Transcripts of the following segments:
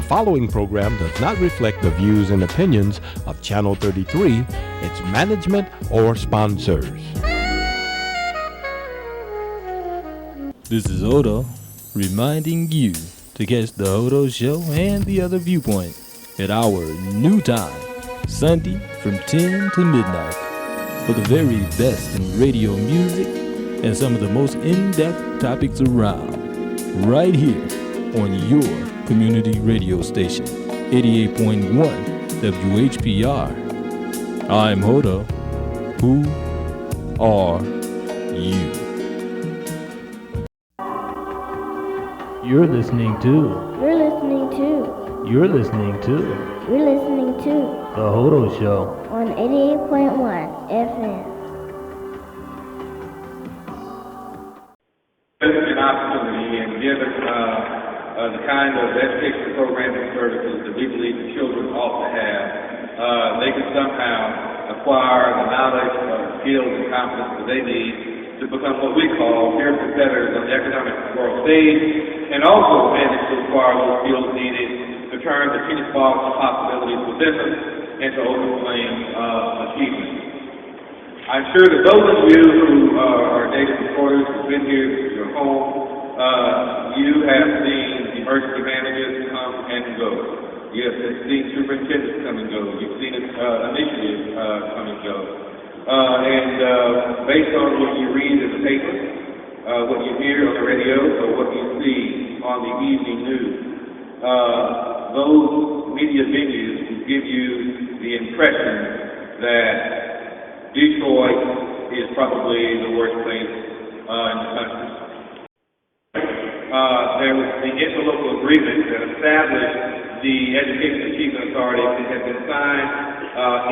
The following program does not reflect the views and opinions of Channel 33, its management, or sponsors. This is Hodo, reminding you to catch the Hodo Show and the other viewpoint at our new time, Sunday from 10 to midnight, for the very best in radio music and some of the most in-depth topics around, right here on your community radio station, 88.1 WHPR. I'm Hodo. Who are you? You're listening to. You're listening to. You're listening to. You're listening to The Hodo Show on 88.1 FM. This is an opportunity, and given the kind of education programming services that we believe the children ought to have, they can somehow acquire the knowledge, skills, and competence that they need to become what we call peer competitors on the economic world stage, and also manage to acquire those skills needed to turn the teeny sparks of possibilities within them into open flames of achievement. I'm sure that those of you who are native reporters who've been here to your home, you have seen emergency managers come and go. You have seen superintendents come and go. You've seen initiatives come and go. And based on what you read in the paper, what you hear on the radio, or what you see on the evening news, those media venues will give you the impression that Detroit is probably the worst place in the country. There was the interlocal agreement that established the Education Achievement Authority that has been signed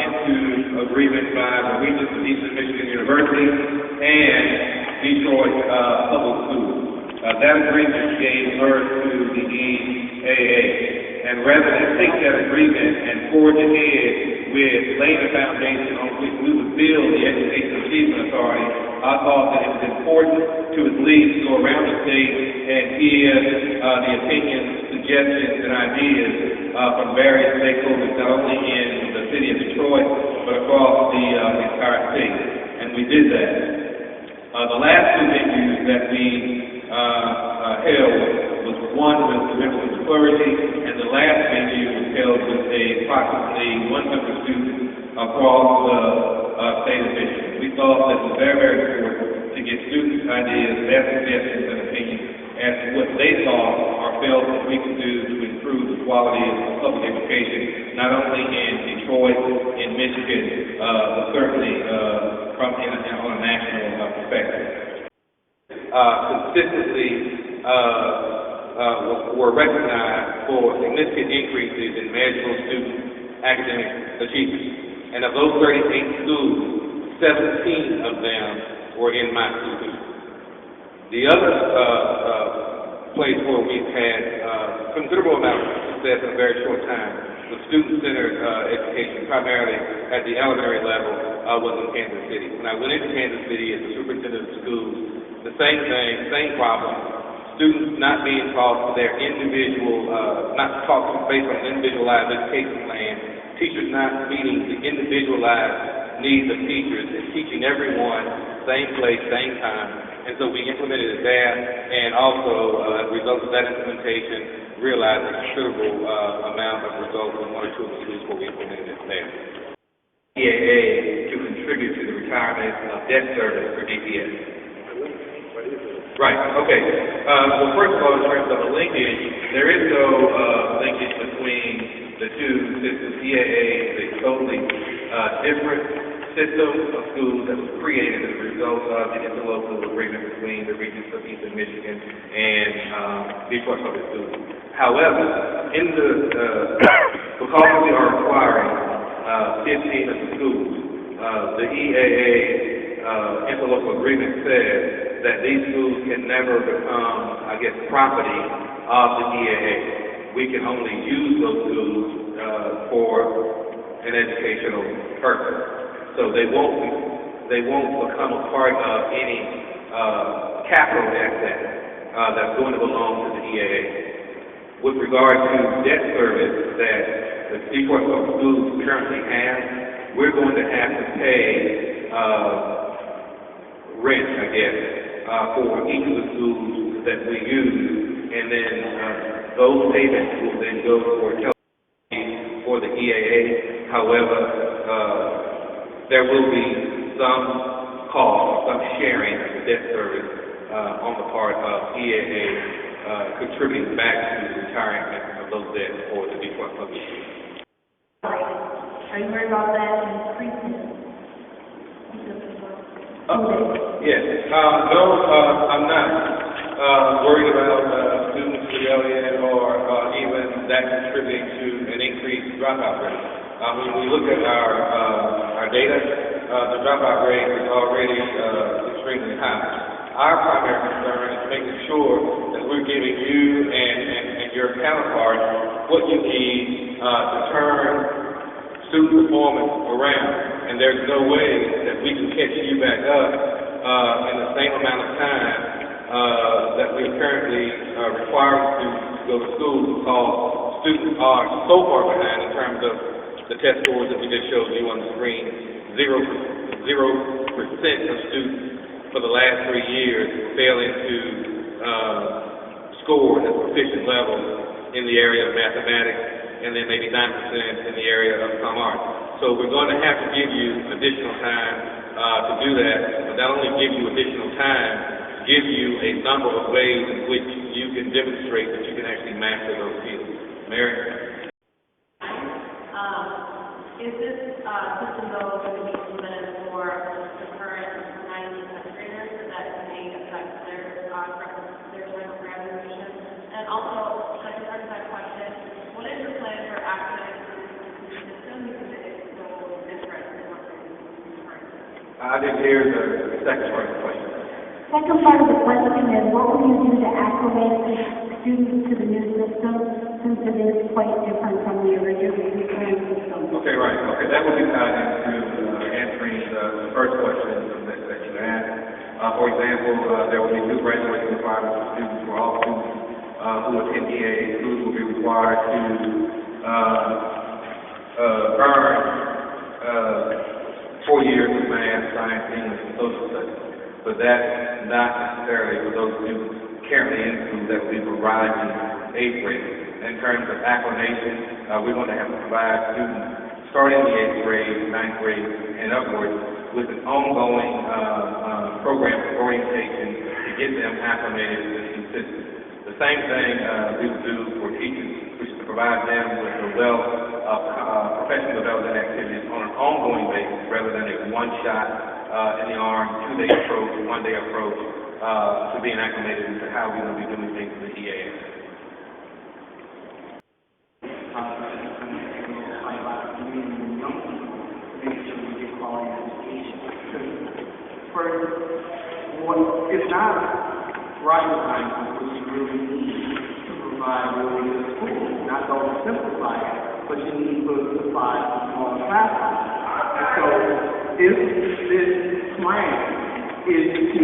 into agreement by the Regents of Eastern Michigan University and Detroit Public Schools. That agreement gave birth to the EAA. And rather than take that agreement and forge ahead with laying the foundation on which we would build the Education Achievement Authority, I thought that it was important to at least go around the state and hear the opinions, suggestions, and ideas from various stakeholders, not only in the city of Detroit, but across the entire state. And we did that. The last two venues that we held was one with the members of the clergy, and the last venue was held with approximately 100 students across the state of Michigan. We thought that it was very, very important to get students' ideas, their suggestions, and opinions as to what they thought or felt that we could do to improve the quality of public education, not only in Detroit, in Michigan, but certainly on a national perspective. Consistently were recognized for significant increases in marginal student academic achievement. And of those 38 schools, 17 of them were in my school. The other place where we've had considerable amount of success in a very short time was student-centered education, primarily at the elementary level, was in Kansas City. When I went into Kansas City as the superintendent of schools, the same thing, same problem. Students not being taught their individual, not taught based on an individualized education plan. Teachers not meeting the individualized needs of teachers and teaching everyone same place, same time. And so we implemented it there, and also as a result of that implementation, realized a considerable amount of results in one or two of the schools where we implemented it there. EAA to contribute to the retirement of debt service for DPS. Right, okay. Well, first of all, in terms of the linkage, there is no linkage between the two systems. EAA is a totally different system of schools that was created as a result of the interlocal agreement between the Regents of Eastern Michigan and Detroit Public Schools. However, because we are acquiring 15 of the schools, the EAA interlocal agreement says that these schools can never become, property of the EAA. We can only use those schools for an educational purpose. So they won't become a part of any capital asset that's going to belong to the EAA. With regard to debt service that the Detroit Public Schools currently have, we're going to have to pay rent, I guess, for each of the schools that we use, and then those payments will then go for the EAA. However, there will be some cost, some sharing of the debt service on the part of EAA, contributing back to the retirement of those debts for the Detroit Public Schools. Are you worried about that increasing? Yes. No, I'm not worried about student rebellion or even that contributing to an increased dropout rate. When we look at our data, the dropout rate is already extremely high. Our primary concern is making sure that we're giving you and your counterparts what you need to turn student performance around. And there's no way that we can catch you back up in the same amount of time that we're currently requiring students to go to school, because students are so far behind in terms of the test scores that we just showed you on the screen. 0% of students for the last 3 years failing to score at proficient levels in the area of mathematics, and then maybe 9% in the area of some arts. So we're going to have to give you additional time to do that, but not only give you additional time, give you a number of ways in which you can demonstrate that you can actually master those skills. Mary? Is this system, though, going to be implemented for the current 9th and 10th graders, so that may affect their time of graduation? And also, second part of that question, what is your plan for academic system, because it is so different than what we're using currently? I didn't hear the second part of the question. Second part of the question is, what will you do to acclimate the students to the new system, since it is quite different from the original current system? Okay, right. Okay, that will be tied into answering the first question that you asked. For example, there will be new graduation requirements for students. For all students who attend EAA schools will be required to earn 4 years of math, science, English, and social studies. But that's not necessarily for those students currently in school that will be for rising age rates. In terms of acclimation, we're going to have to provide students starting in the 8th grade, 9th grade, and upwards with an ongoing program of orientation to get them acclimated to the new system. The same thing we will do for teachers, which is to provide them with a wealth of professional development activities on an ongoing basis rather than a one-shot in the arm, 2-day approach, 1-day approach to being acclimated into how we're going to be doing things in the EAA. First, it's not rocket science what you really need to provide really good schools. Not to oversimplify it, but you need to provide small class sizes. And so, if this plan is to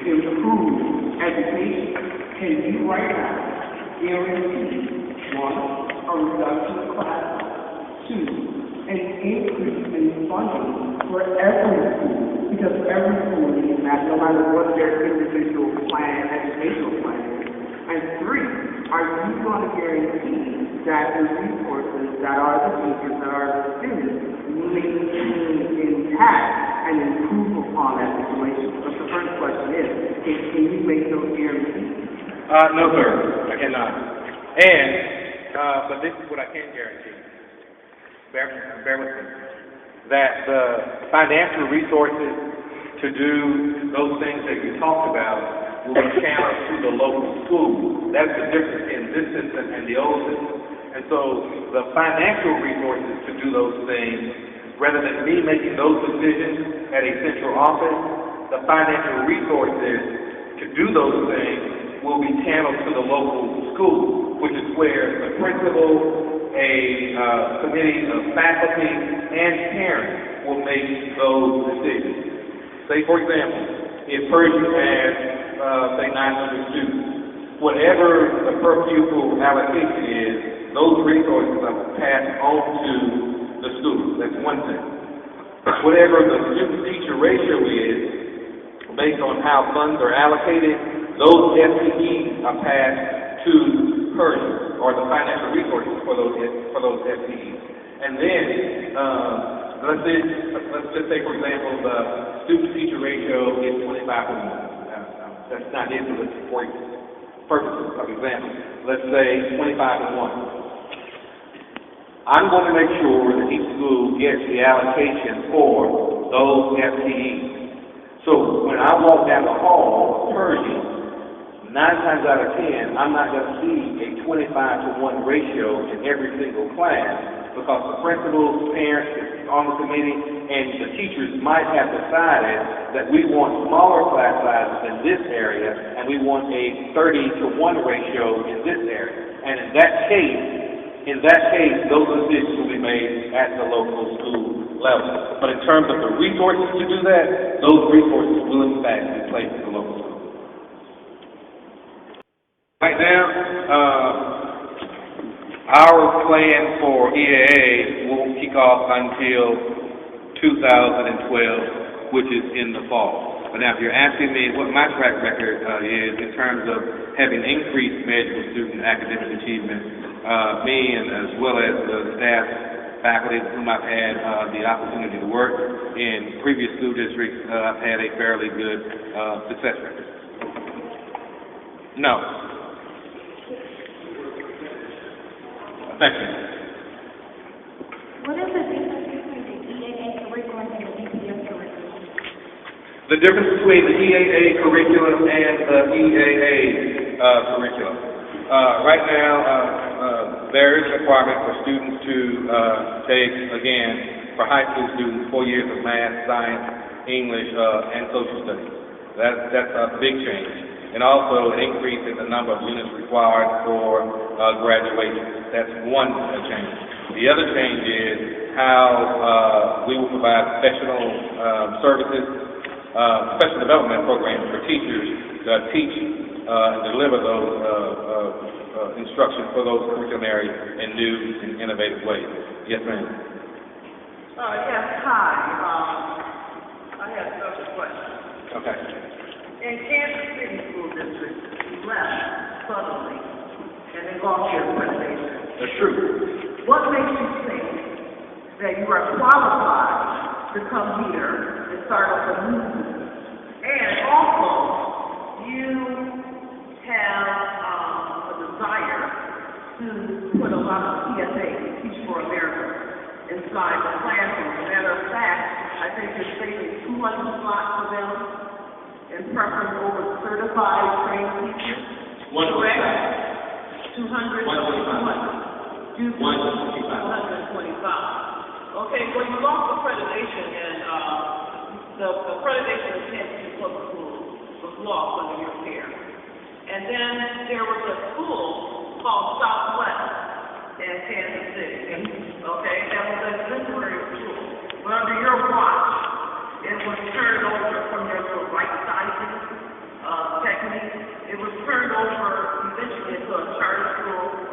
improve education, can you right now guarantee, 1, a reduction of class size, 2, an increase in funding for every school? Because every school needs that, no matter what their individual plan, educational plan is. And 3, are you going to guarantee that the resources that are the teachers, that are the students, maintain intact and improve upon that situation? But the first question is, can you make those guarantees? No, sir, I cannot. And, but this is what I can guarantee. Bear with me. That the financial resources to do those things that you talked about will be channeled to the local school. That's the difference in this system and the old system. And so the financial resources to do those things, rather than me making those decisions at a central office, the financial resources to do those things will be channeled to the local school, which is where the principal, a committee of faculty and parents will make those decisions. Say, for example, if Pershing has, say, 900 students, whatever the per pupil allocation is, those resources are passed on to the students. That's one thing. Whatever the student-teacher ratio is, based on how funds are allocated, those FTEs are passed to Pershing, or the financial resources for those FTEs. And then, let's just say, for example, the student-teacher ratio is 25 to 1. That's not it, but for purposes of example. Let's say 25 to 1. I'm going to make sure that each school gets the allocation for those FTEs. So when I walk down the hall of Pershing, 9 times out of 10, I'm not going to see a 25 to 1 ratio in every single class, because the principals, parents on the committee, and the teachers might have decided that we want smaller class sizes in this area, and we want a 30 to 1 ratio in this area. And in that case, those decisions will be made at the local school level. But in terms of the resources to do that, those resources will in fact be placed at the local school. Right now, our plan for EAA won't kick off until 2012, which is in the fall. But now, if you're asking me what my track record is in terms of having increased measurable student academic achievement, me and as well as the staff, faculty with whom I've had the opportunity to work in previous school districts, I've had a fairly good success record. No. Thank you. What is the difference between the EAA curriculum and the EPS curriculum? The difference between the EAA curriculum and the EAA curriculum. Right now, there is a requirement for students to take, again, for high school students, 4 years of math, science, English, and social studies. That's a big change. And also an increase in the number of units required for graduation. That's one change. The other change is how we will provide professional services, professional development programs for teachers to teach and deliver those instruction for those curriculum areas in new and innovative ways. Yes, ma'am. Yes, hi. I have several questions. Okay. In Kansas City School District, you left suddenly and they lost your accreditation. That's true. What makes you think that you are qualified to come here and start up a movement? And also, you have a desire to put a lot of PSA, Teach for America, inside the classroom. As a matter of fact, I think you're saving 200 slots for them in preference over certified trained teachers. 125. 200. 125. 125. Okay, well, you lost accreditation, and the accreditation of Kansas City Public Schools was lost under your care. And then there was a school called Southwest in Kansas City. Okay, that was a temporary school. But under your watch, it was turned over from your right sizing technique. It was turned over eventually into a charter school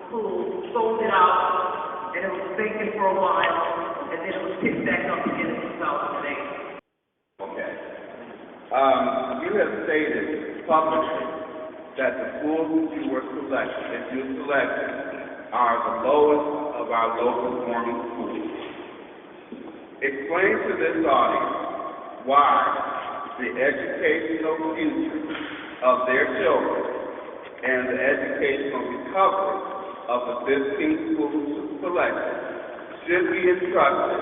who sold it out, and it was vacant for a while, and then it was picked back up again in 2008. Okay. You have stated publicly that the schools you were selected, that you selected, are the lowest of our local forming schools. Explain to this audience why the educational future of their children and the educational recovery of the 15 schools selected should be entrusted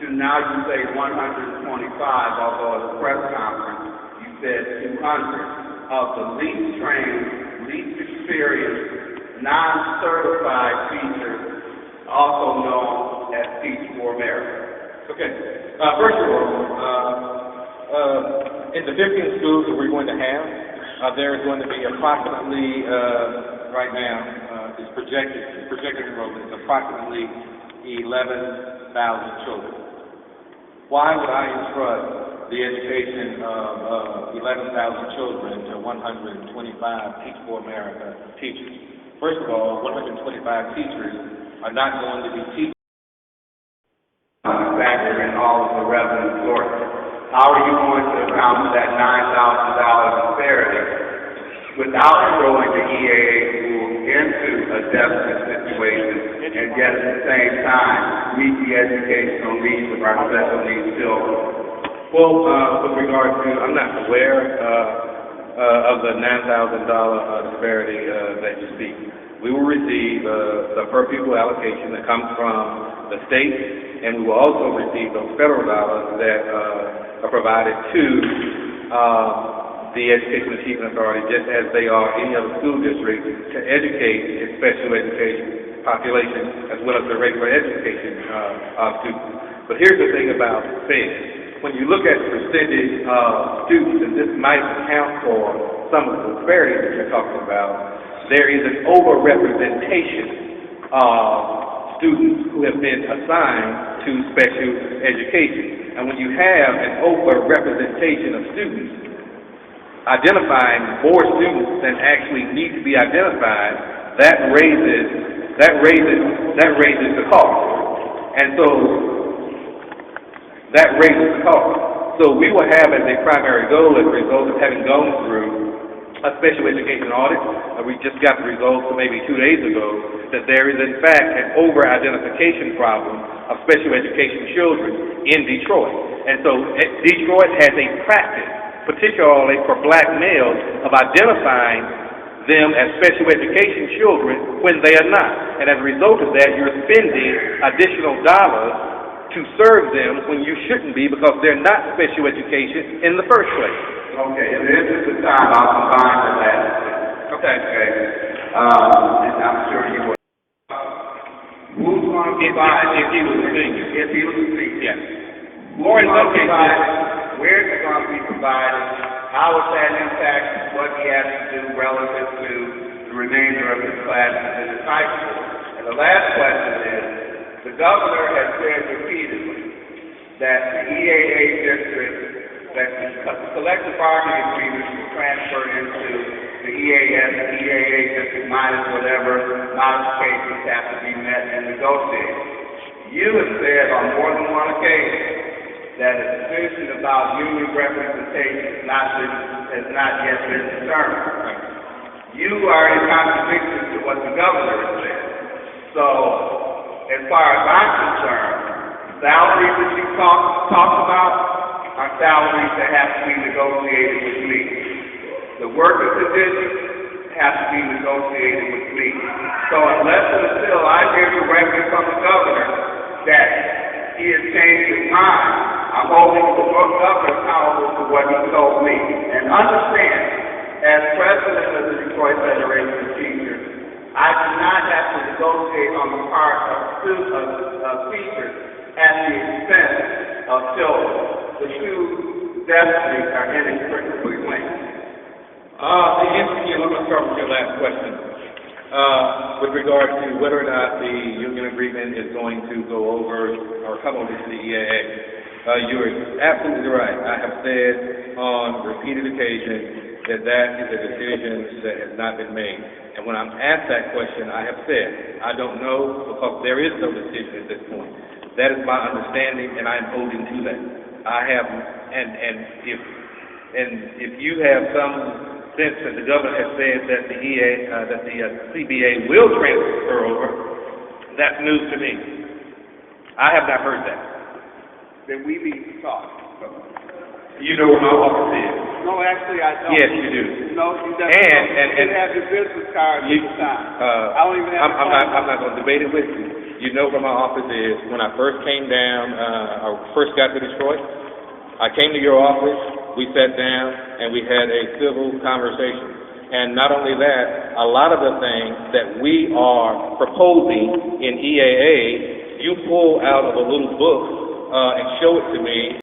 to, now you say 125, although at the press conference you said 200, of the least trained, least experienced, non-certified teachers, also known as Teach for America. Okay. First of all, in the 15 schools that we're going to have, there is going to be approximately, right now, it's projected enrollment is approximately 11,000 children. Why would I entrust the education of 11,000 children to 125 Teach for America teachers. First of all, 125 teachers are not going to be teaching. Factor in all of the revenue sources. How are you going to account for that $9,000 disparity without throwing the EAA school into a deficit situation and yet at the same time meet the educational needs of our special needs children? Well, with regard to, I'm not aware of the $9,000 disparity that you speak. We will receive the per pupil allocation that comes from the state, and we will also receive those federal dollars that are provided to the Education Achievement Authority, just as they are any other school district, to educate its special education population as well as the regular education students. But here's the thing about FAIR. When you look at the percentage of students, and this might account for some of the disparities that you're talking about, there is an overrepresentation of students who have been assigned to special education. And when you have an overrepresentation of students, identifying more students than actually need to be identified, that raises the cost. And so that raises the cost. So we will have as a primary goal, as a result of having gone through a special education audit, we just got the results maybe 2 days ago, that there is in fact an over-identification problem of special education children in Detroit. And so Detroit has a practice, particularly for black males, of identifying them as special education children when they are not. And as a result of that, you're spending additional dollars to serve them when you shouldn't be, because they're not special education in the first place. Okay, in the interest of time, I'll combine the last. Okay. I'm sure you will. Who's going to provide? If he was a senior. If he was a senior. Yes. Who's going to provide? Where is it going to be provided? How is that impact what he has to do relative to the remainder of his classes in his high school? And the last question is, the governor has said repeatedly that the EAA district, that the collective bargaining agreement will transfer into the EAS and EAA district minus whatever modifications have to be met and negotiated. You have said on more than one occasion that a decision about union representation has not yet been determined. You are in contradiction to what the governor has said. So, as far as I'm concerned, salaries that you talk about are salaries that have to be negotiated with me. The working conditions have to be negotiated with me. So unless and until I hear directly from the governor that he has changed his mind, I'm holding the governor accountable to what he told me. And understand, as president of the Detroit Federation of Teachers, I do not have to negotiate on the part of teachers at the expense of children. The two destinies are inextricably linked. The answer to let me start with your last question. With regard to whether or not the union agreement is going to go over or come over to the EAA, you are absolutely right. I have said on repeated occasions that is a decision that has not been made. And when I'm asked that question, I have said, I don't know, because there is no decision at this point. That is my understanding, and I am holding to that. I have, if you have some sense that the governor has said that the CBA will transfer over, that's news to me. I have not heard that. Then we need to talk. You know where my office is. No, actually, I don't. Yes, you do. No, you don't. And have your business card at the time. I don't even have I'm not going to debate it with you. You know where my office is. When I first came down, or first got to Detroit, I came to your office, we sat down, and we had a civil conversation. And not only that, a lot of the things that we are proposing in EAA, you pull out of a little book and show it to me.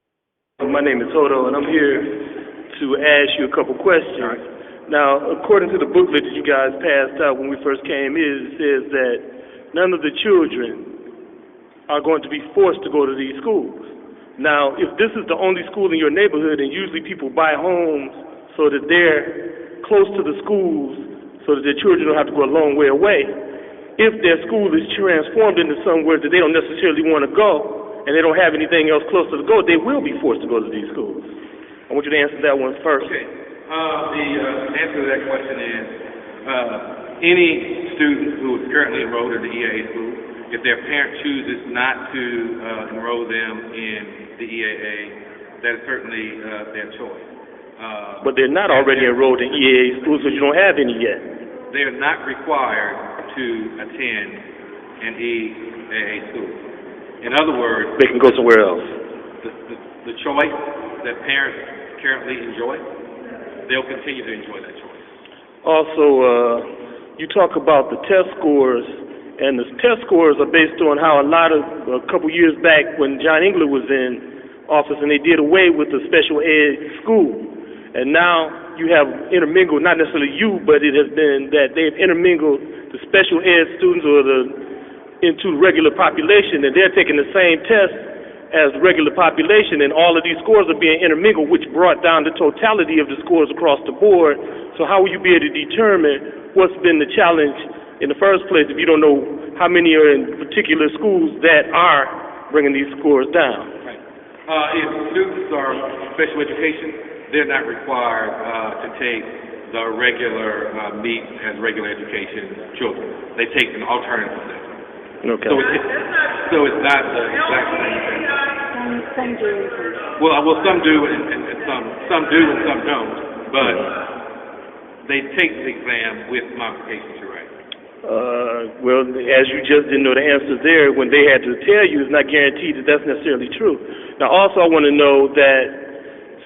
My name is Hodo, and I'm here to ask you a couple questions. Right. Now, according to the booklet that you guys passed out when we first came in, it says that none of the children are going to be forced to go to these schools. Now, if this is the only school in your neighborhood, and usually people buy homes so that they're close to the schools so that their children don't have to go a long way away, if their school is transformed into somewhere that they don't necessarily want to go and they don't have anything else closer to go, they will be forced to go to these schools. I want you to answer that one first. Okay. The answer to that question is any student who is currently enrolled in the EAA school, if their parent chooses not to enroll them in the EAA, that is certainly their choice. But they're not already enrolled in EAA schools, so you don't have any yet. They are not required to attend an EAA school. In other words, they can go somewhere else. The choice that parents currently enjoy, they'll continue to enjoy that choice. Also, you talk about the test scores, and the test scores are based on how a couple years back when John Engler was in office and they did away with the special ed school. And now you have intermingled, not necessarily you, but it has been that they've intermingled the special ed students into the regular population, and they're taking the same test as the regular population, and all of these scores are being intermingled, which brought down the totality of the scores across the board. So how will you be able to determine what's been the challenge in the first place if you don't know how many are in particular schools that are bringing these scores down? Right. If students are special education, they're not required to take the regular meet as regular education children. They take an alternative assessment. Okay. So it's not the exact same thing. Some do. Well, some do and some do and some don't, but they take the exam with modifications. You're right. Well, as you just didn't know the answer there, when they had to tell you, it's not guaranteed that that's necessarily true. Now, also, I want to know that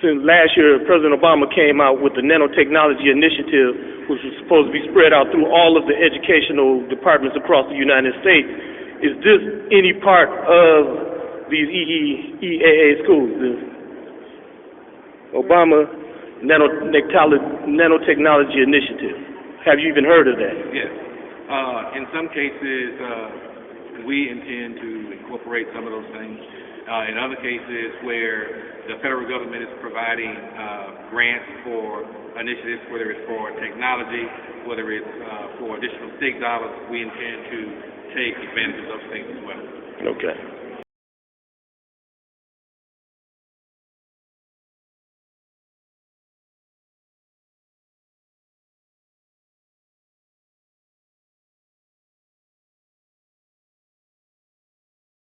since last year, President Obama came out with the nanotechnology initiative, which was supposed to be spread out through all of the educational departments across the United States. Is this any part of these EAA schools? The Obama nanotechnology initiative. Have you even heard of that? Yes. In some cases, we intend to incorporate some of those things. In other cases where the federal government is providing grants for initiatives, whether it's for technology, whether it's for additional STIG dollars, we intend to take advantage of those things as well. Okay.